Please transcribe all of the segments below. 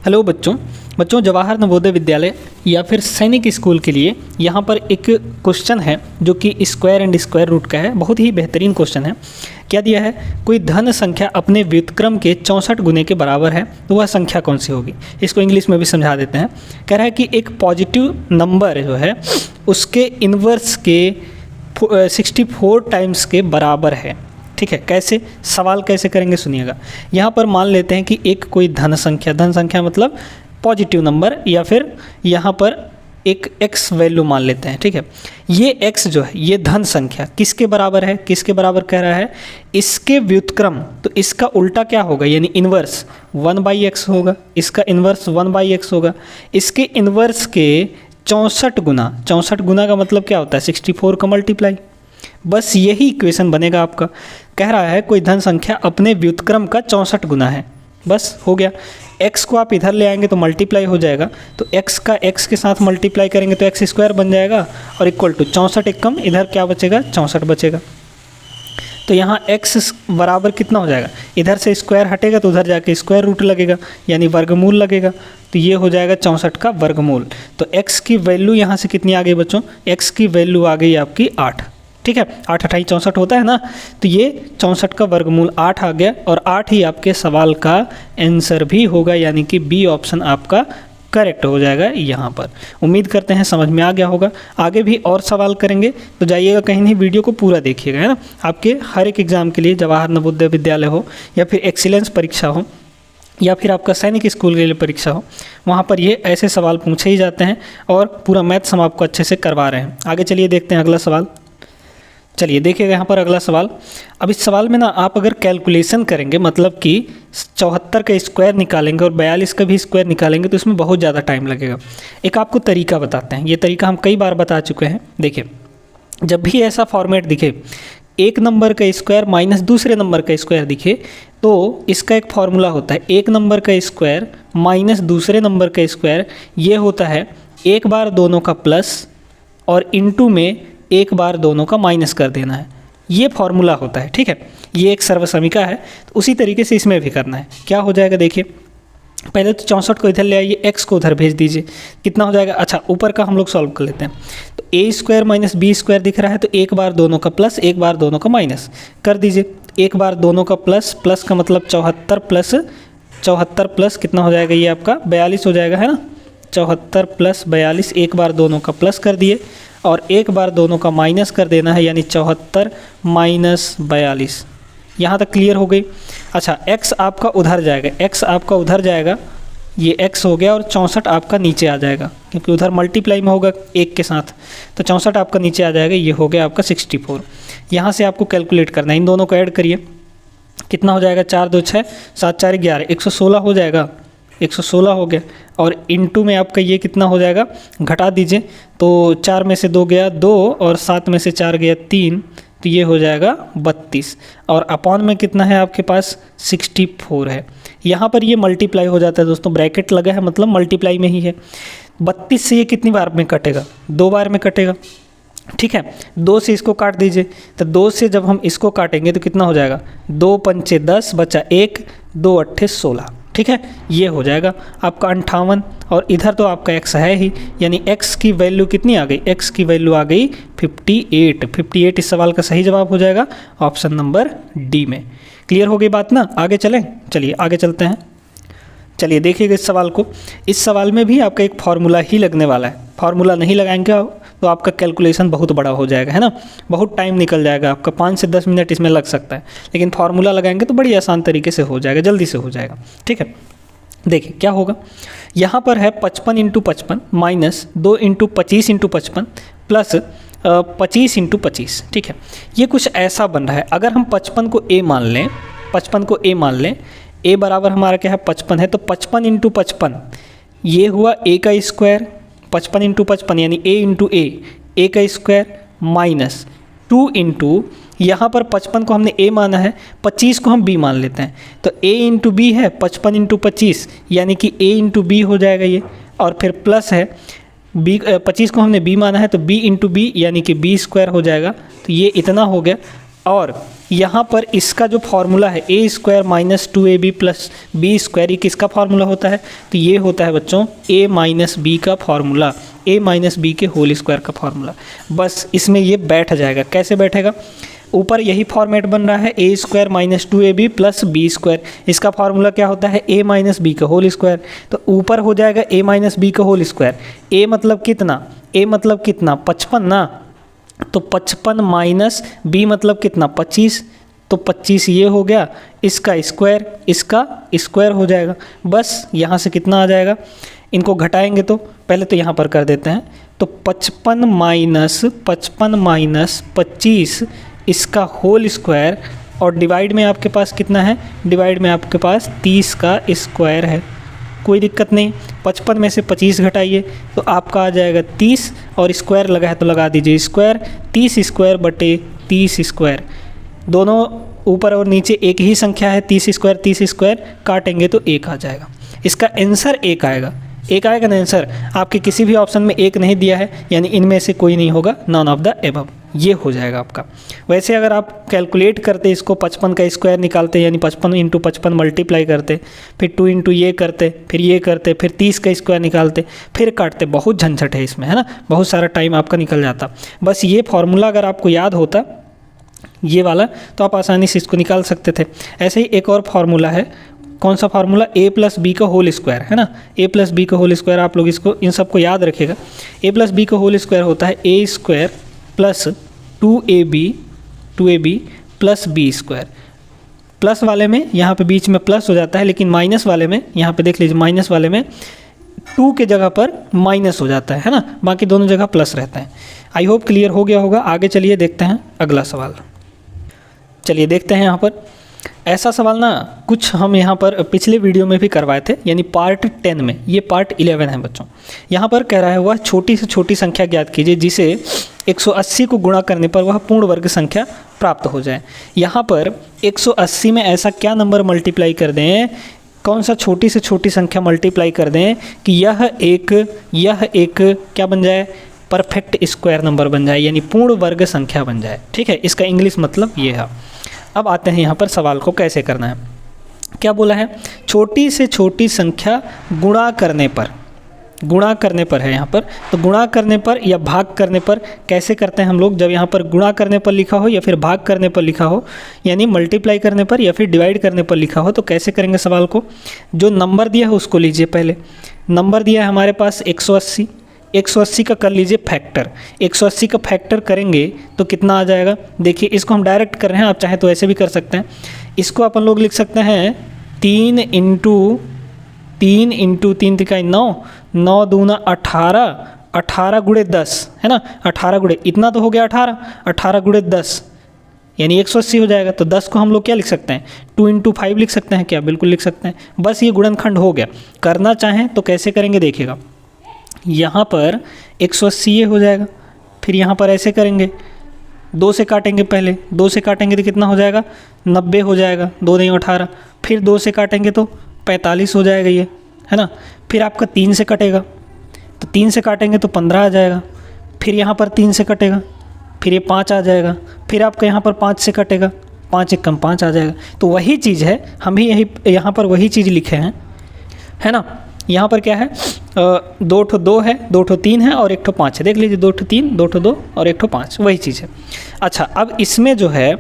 Hello बच्चों जवाहर नवोदय विद्यालय या फिर सैनिक स्कूल के लिए यहाँ पर एक क्वेश्चन है जो कि स्क्वायर एंड स्क्वायर रूट का है। बहुत ही बेहतरीन क्वेश्चन है। क्या दिया है, कोई धन संख्या अपने व्युत्क्रम के 64 गुने के बराबर है तो वह संख्या कौन सी होगी। इसको इंग्लिश में भी समझा देते हैं। कह रहा है कि एक पॉजिटिव नंबर जो है उसके इन्वर्स के 64 टाइम्स के बराबर है। ठीक है, कैसे सवाल कैसे करेंगे सुनिएगा। यहाँ पर मान लेते हैं कि एक कोई धन संख्या मतलब पॉजिटिव नंबर या फिर यहाँ पर एक x वैल्यू मान लेते हैं। ठीक है, ये x जो है ये धन संख्या किसके बराबर है, किसके बराबर कह रहा है, इसके व्युत्क्रम, तो इसका उल्टा क्या होगा यानी इन्वर्स 1/x होगा, इसका इन्वर्स 1/x होगा। इसके इन्वर्स के 64 गुना का मतलब क्या होता है 64 का मल्टीप्लाई। बस यही इक्वेशन बनेगा आपका। कह रहा है कोई धन संख्या अपने व्युत्क्रम का 64 गुना है, बस हो गया। x को आप इधर ले आएंगे तो मल्टीप्लाई हो जाएगा, तो x का x के साथ मल्टीप्लाई करेंगे तो x स्क्वायर बन जाएगा और इक्वल टू 64 एक कम, इधर क्या बचेगा 64 बचेगा। तो यहाँ x बराबर कितना हो जाएगा, इधर से स्क्वायर हटेगा तो उधर जाके स्क्वायर रूट लगेगा यानी वर्गमूल लगेगा, तो ये हो जाएगा 64 का वर्गमूल। तो x की वैल्यू यहाँ से कितनी आ गई बच्चों, x की वैल्यू आ गई आपकी 8। ठीक है, 8 8 64 होता है ना, तो ये 64 का वर्गमूल 8 आ गया और 8 ही आपके सवाल का आंसर भी होगा, यानी कि बी ऑप्शन आपका करेक्ट हो जाएगा यहाँ पर। उम्मीद करते हैं समझ में आ गया होगा। आगे भी और सवाल करेंगे तो जाइएगा कहीं नहीं, वीडियो को पूरा देखिएगा, है ना। आपके हर एक एग्ज़ाम के लिए जवाहर नवोदय विद्यालय हो या फिर एक्सीलेंस परीक्षा हो या फिर आपका सैनिक स्कूल के लिए परीक्षा हो, वहाँ पर ये ऐसे सवाल पूछे ही जाते हैं और पूरा मैथ्स हम आपको अच्छे से करवा रहे हैं। आगे चलिए देखते हैं अगला सवाल। चलिए देखिएगा यहाँ पर अगला सवाल। अब इस सवाल में ना आप अगर कैलकुलेशन करेंगे मतलब कि 74 का स्क्वायर निकालेंगे और 42 का भी स्क्वायर निकालेंगे तो इसमें बहुत ज़्यादा टाइम लगेगा। एक आपको तरीका बताते हैं, ये तरीका हम कई बार बता चुके हैं। देखिए, जब भी ऐसा फॉर्मेट दिखे, एक नंबर का स्क्वायर माइनस दूसरे नंबर का स्क्वायर दिखे, तो इसका एक फार्मूला होता है, एक नंबर का स्क्वायर माइनस दूसरे नंबर का स्क्वायर, ये होता है एक बार दोनों का प्लस और इनटू में एक बार दोनों का माइनस कर देना है, ये फार्मूला होता है। ठीक है, ये एक सर्वसमीका है, तो उसी तरीके से इसमें भी करना है। क्या हो जाएगा देखिए, पहले तो 64 को इधर ले आइए, x को उधर भेज दीजिए, कितना हो जाएगा। अच्छा, ऊपर का हम लोग सॉल्व कर लेते हैं। तो a square minus B square दिख रहा है, तो एक बार दोनों का प्लस एक बार दोनों का माइनस कर दीजिए। एक बार दोनों का प्लस का मतलब 74 प्लस कितना हो जाएगा, ये आपका 42 हो जाएगा, है ना। 74 प्लस 42, एक बार दोनों का प्लस कर दिए और एक बार दोनों का माइनस कर देना है, यानी 74 माइनस 42। यहाँ तक क्लियर हो गई। अच्छा, x आपका उधर जाएगा, ये x हो गया और 64 आपका नीचे आ जाएगा क्योंकि उधर मल्टीप्लाई में होगा एक के साथ, तो 64 आपका नीचे आ जाएगा, ये हो गया आपका 64। यहाँ से आपको कैलकुलेट करना है, इन दोनों को ऐड करिए, कितना हो जाएगा 4 2 6 7 4 11, 116 हो जाएगा, 116 हो गया। और इनटू में आपका ये कितना हो जाएगा, घटा दीजिए, तो 4 में से 2 गया 2 और 7 में से 4 गया 3, तो ये हो जाएगा 32 और अपॉन में कितना है आपके पास 64 है। यहाँ पर ये मल्टीप्लाई हो जाता है दोस्तों, ब्रैकेट लगा है मतलब मल्टीप्लाई में ही है। 32 से ये कितनी बार में कटेगा, 2 बार में कटेगा। ठीक है, 2 से इसको काट दीजिए, तो 2 से जब हम इसको काटेंगे तो कितना हो जाएगा, 2 पंचे 10 बचा 1, 2 अट्ठे 16। ठीक है, ये हो जाएगा आपका 58 और इधर तो आपका x है ही, यानी x की वैल्यू कितनी आ गई, x की वैल्यू आ गई 58 इस सवाल का सही जवाब हो जाएगा ऑप्शन नंबर डी में। क्लियर हो गई बात ना। आगे चलें, चलिए आगे चलते हैं। चलिए देखिएगा इस सवाल को। इस सवाल में भी आपका एक फार्मूला ही लगने वाला है, फार्मूला नहीं लगाएंगे तो आपका कैलकुलेशन बहुत बड़ा हो जाएगा, है ना, बहुत टाइम निकल जाएगा आपका, 5 से 10 मिनट इसमें लग सकता है, लेकिन फार्मूला लगाएंगे तो बड़ी आसान तरीके से हो जाएगा, जल्दी से हो जाएगा। ठीक है, देखिए क्या होगा, यहाँ पर है 55 × 55 माइनस 2 × 25 × 55 प्लस 25 × 25। ठीक है, ये कुछ ऐसा बन रहा है। अगर हम 55 को a मान लें, a बराबर हमारा क्या है 55 है, तो 55 × 55 ये हुआ a का स्क्वायर, 55 × 55 यानी a का स्क्वायर माइनस 2 × यहाँ पर 55 को हमने a माना है, 25 को हम b मान लेते हैं, तो a × b है 55 × 25 यानी कि a × b हो जाएगा ये, और फिर प्लस है b, 25 को हमने b माना है तो b × b यानी कि b स्क्वायर हो जाएगा, तो ये इतना हो गया। और यहाँ पर इसका जो फॉर्मूला है A square minus 2ab plus B square, ये किसका फॉर्मूला होता है? तो ये होता है बच्चों a माइनस बी का फॉर्मूला, a माइनस बी के होल स्क्वायर का फॉर्मूला। बस इसमें ये बैठ जाएगा। कैसे बैठेगा? ऊपर यही फॉर्मेट बन रहा है a square minus 2ab plus B square, इसका फार्मूला क्या होता है? a माइनस बी का होल स्क्वायर। तो ऊपर हो जाएगा a माइनस बी का होल स्क्वायर। a मतलब कितना? a मतलब कितना? 55 ना, तो 55 माइनस b मतलब कितना? 25, तो 25 ये हो गया, इसका स्क्वायर हो जाएगा। बस यहाँ से कितना आ जाएगा? इनको घटाएंगे तो पहले तो यहाँ पर कर देते हैं, तो 55 माइनस 25 इसका होल स्क्वायर, और डिवाइड में आपके पास कितना है? डिवाइड में आपके पास 30 का स्क्वायर है। कोई दिक्कत नहीं, 55 में से 25 घटाइए तो आपका आ जाएगा 30, और स्क्वायर लगा है तो लगा दीजिए स्क्वायर, 30 स्क्वायर बटे 30 स्क्वायर। दोनों ऊपर और नीचे एक ही संख्या है, 30 स्क्वायर काटेंगे तो 1 आ जाएगा। इसका आंसर 1 आएगा। 1 आएगा ना आंसर? आपके किसी भी ऑप्शन में 1 नहीं दिया है, यानी इनमें से कोई नहीं होगा, नॉन ऑफ द एबव, ये हो जाएगा आपका। वैसे अगर आप कैलकुलेट करते इसको, 55 का स्क्वायर निकालते, यानी 55 इंटू 55 मल्टीप्लाई करते, फिर 2 इंटू ये करते, फिर ये करते, फिर 30 का स्क्वायर निकालते, फिर काटते, बहुत झंझट है इसमें, है ना, बहुत सारा टाइम आपका निकल जाता। बस ये फॉर्मूला अगर आपको याद होता ये वाला, तो आप आसानी से इसको निकाल सकते थे। ऐसे ही एक और फार्मूला है, कौन सा फार्मूला? a प्लस बी का होल स्क्वायर, है ना, a प्लस बी का होल स्क्वायर। आप लोग इसको इन सबको याद रखिएगा। a प्लस बी का होल स्क्वायर होता है a square plus 2ab plus B square. Plus वाले में यहाँ पे बीच में प्लस हो जाता है, लेकिन माइनस वाले में, यहाँ पे देख लीजिए, माइनस वाले में 2 के जगह पर माइनस हो जाता है ना, बाकी दोनों जगह प्लस रहता है। आई होप क्लियर हो गया होगा। आगे चलिए देखते हैं अगला सवाल। चलिए देखते हैं यहाँ पर ऐसा सवाल ना, कुछ हम यहाँ पर पिछले वीडियो में भी करवाए थे, यानी पार्ट 10 में, ये पार्ट 11 है बच्चों। यहाँ पर कह रहा है वह छोटी से छोटी संख्या ज्ञात कीजिए जिसे 180 को गुणा करने पर वह पूर्ण वर्ग संख्या प्राप्त हो जाए। यहाँ पर 180 में ऐसा क्या नंबर मल्टीप्लाई कर दें, कौन सा छोटी से छोटी संख्या मल्टीप्लाई कर दें कि यह एक क्या बन जाए? परफेक्ट स्क्वायर नंबर बन जाए, यानी पूर्ण वर्ग संख्या बन जाए। ठीक है, इसका इंग्लिश मतलब ये है। अब आते हैं यहाँ पर सवाल को कैसे करना है। क्या बोला है? छोटी से छोटी संख्या गुणा करने पर है यहाँ पर। तो गुणा करने पर या भाग करने पर कैसे करते हैं हम लोग? जब यहाँ पर गुणा करने पर लिखा हो या फिर भाग करने पर लिखा हो, यानी मल्टीप्लाई करने पर या फिर डिवाइड करने पर लिखा हो, तो कैसे करेंगे सवाल को? जो नंबर दिया है उसको लीजिए। पहले नंबर दिया है हमारे पास 180, 180 का कर लीजिए फैक्टर। 180 का फैक्टर करेंगे तो कितना आ जाएगा? देखिए, इसको हम डायरेक्ट कर रहे हैं, आप चाहे तो ऐसे भी कर सकते हैं। इसको अपन लोग लिख सकते हैं 3 इंटू 3 तिकाई 9, 9 दूना 18, 18 गुणे 10, है ना, 18 गुणे, इतना तो हो गया 18, 18 गुणे 10 यानी 180 हो जाएगा। तो 10 को हम लोग क्या लिख सकते हैं? 2 इंटू 5 लिख सकते हैं क्या? बिल्कुल लिख सकते हैं। बस ये गुणनखंड हो गया। करना चाहें तो कैसे करेंगे देखिएगा, यहाँ पर 180 ये हो जाएगा, फिर यहाँ पर ऐसे करेंगे, 2 से काटेंगे, पहले 2 से काटेंगे तो कितना हो जाएगा? 90 हो जाएगा, 2 नहीं 18, फिर 2 से काटेंगे तो 45 हो जाएगा ये, है ना। फिर आपका 3 से कटेगा, तो 3 से काटेंगे तो 15 आ जाएगा, फिर यहाँ पर 3 से कटेगा, फिर ये 5 आ जाएगा, फिर आपका यहाँ पर 5 से कटेगा, 5 एक कम 5 आ जाएगा। तो वही चीज़ है, हम भी यहाँ पर वही चीज़ लिखे हैं, है ना। यहाँ पर क्या है? 2 ठो 2 है, 2 ठो 3 है और 1 ठो 5 है। देख लीजिए, 2 ठो 3, 2 ठो 2 और 1 ठो 5, वही चीज़ है। अच्छा, अब इसमें जो है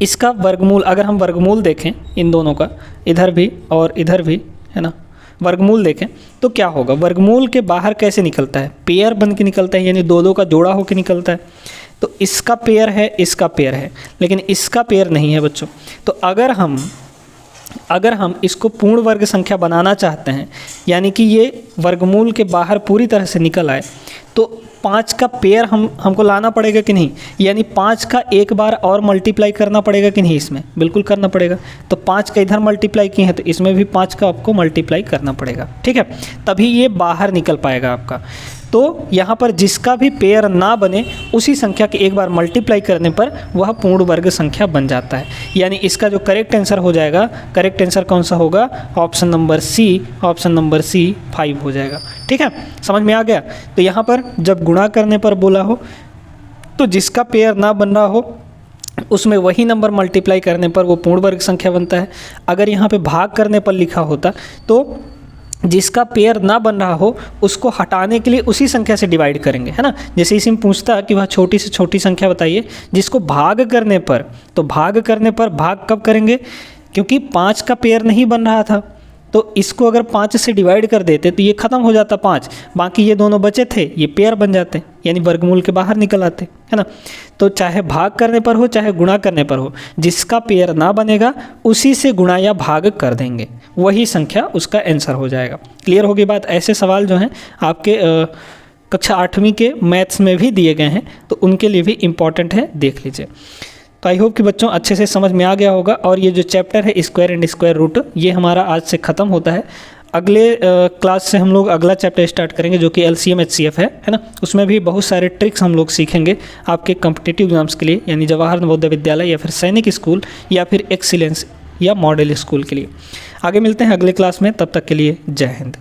इसका वर्गमूल, अगर हम वर्गमूल देखें इन दोनों का, इधर भी और इधर भी, है ना, वर्गमूल देखें तो क्या होगा? वर्गमूल के बाहर कैसे निकलता है? पेयर बन के निकलता है, यानी 2 का जोड़ा होकर निकलता है। तो इसका पेयर है, इसका पेयर है, लेकिन इसका पेयर नहीं है बच्चों। तो अगर हम इसको पूर्ण वर्ग संख्या बनाना चाहते हैं, यानी कि ये वर्गमूल के बाहर पूरी तरह से निकल आए, तो 5 का पेयर हमको लाना पड़ेगा कि नहीं? यानी 5 का एक बार और मल्टीप्लाई करना पड़ेगा कि नहीं? इसमें बिल्कुल करना पड़ेगा। तो 5 का इधर मल्टीप्लाई किए हैं तो इसमें भी 5 का आपको मल्टीप्लाई करना पड़ेगा। ठीक है, तभी ये बाहर निकल पाएगा आपका। तो यहाँ पर जिसका भी पेयर ना बने, उसी संख्या के एक बार मल्टीप्लाई करने पर वह पूर्ण वर्ग संख्या बन जाता है। यानी इसका जो करेक्ट आंसर हो जाएगा, करेक्ट आंसर कौन सा होगा? ऑप्शन नंबर सी 5 हो जाएगा। ठीक है, समझ में आ गया। तो यहाँ पर जब गुणा करने पर बोला हो, तो जिसका पेयर ना बन रहा हो उसमें वही नंबर मल्टीप्लाई करने पर वो पूर्ण वर्ग संख्या बनता है। अगर यहाँ पे भाग करने पर लिखा होता तो जिसका पेयर ना बन रहा हो उसको हटाने के लिए उसी संख्या से डिवाइड करेंगे, है ना। जैसे इसी में पूछता कि वह छोटी से छोटी संख्या बताइए जिसको भाग करने पर, तो भाग करने पर भाग कब करेंगे, क्योंकि 5 का पेयर नहीं बन रहा था तो इसको अगर 5 से डिवाइड कर देते तो ये ख़त्म हो जाता 5, बाकी ये दोनों बचे थे ये पेयर बन जाते, यानी वर्गमूल के बाहर निकल आते, है ना। तो चाहे भाग करने पर हो चाहे गुणा करने पर हो, जिसका पेयर ना बनेगा उसी से गुणा या भाग कर देंगे, वही संख्या उसका आंसर हो जाएगा। क्लियर होगी बात। ऐसे सवाल जो हैं आपके कक्षा 8वीं के मैथ्स में भी दिए गए हैं, तो उनके लिए भी इम्पॉर्टेंट है, देख लीजिए। तो आई होप कि बच्चों अच्छे से समझ में आ गया होगा। और ये जो चैप्टर है स्क्वायर एंड स्क्वायर रूट, ये हमारा आज से ख़त्म होता है। अगले क्लास से हम लोग अगला चैप्टर स्टार्ट करेंगे जो कि LCM HCF है ना। उसमें भी बहुत सारे ट्रिक्स हम लोग सीखेंगे आपके कॉम्पिटिटिव एग्जाम्स के लिए, यानी जवाहर नवोदय विद्यालय या फिर सैनिक स्कूल या फिर एक्सीलेंस या मॉडल स्कूल के लिए। आगे मिलते हैं अगले क्लास में, तब तक के लिए जय हिंद।